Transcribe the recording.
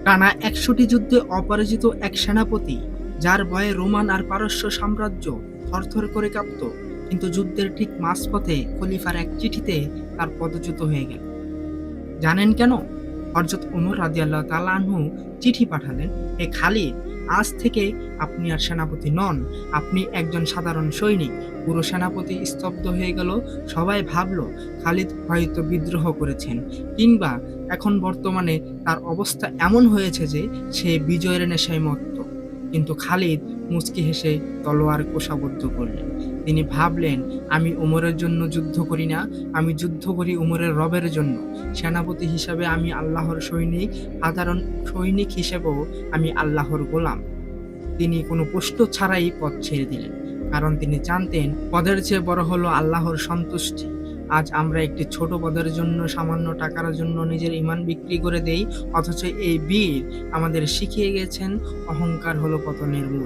টানা ১০০টি যুদ্ধে অপরাজিত এক সেনাপতি, যার ভয়ে রোমান আর পারস্য সাম্রাজ্য থরথর করে কাঁপত। কিন্তু যুদ্ধের ঠিক মাঝপথে খলিফার এক চিঠিতে তার পদচ্যুত হয়ে গেল। জানেন কেন? হযরত ওমর রাদিয়াল্লাহু তাআলা আনহু চিঠি পাঠালেন, হে খালিদ, আজ থেকে আপনি আর সেনাপতি নন, আপনি একজন সাধারণ সৈনিক। পুরো সেনাপতি স্তব্ধ হয়ে গেল। সবাই ভাবল খালিদ হয়তো বিদ্রোহ করেছেন, কিংবা এখন বর্তমানে তার অবস্থা এমন হয়েছে যে সে বিজয়ের নেশায় মত্ত। কিন্তু খালিদ মুচকি হেসে তলোয়ার কোষাবদ্ধ করলেন। তিনি ভাবলেন, আমি ওমরের জন্য যুদ্ধ করি না, আমি যুদ্ধ করি ওমরের রবের জন্য। সেনাপতি হিসাবে আমি আল্লাহর সৈনিক, সাধারণ সৈনিক হিসেবেও আমি আল্লাহর গোলাম। তিনি কোনো প্রশ্ন ছাড়াই পদ ছেড়ে দিলেন, কারণ তিনি জানতেন পদের চেয়ে বড় হলো আল্লাহর সন্তুষ্টি। আজ আমরা একটি ছোট পদের জন্য, সামান্য টাকার জন্য নিজের ঈমান বিক্রি করে দেই, অথচ এই বীর আমাদের শিখিয়ে গেছেন অহংকার হলো পতনের মূল।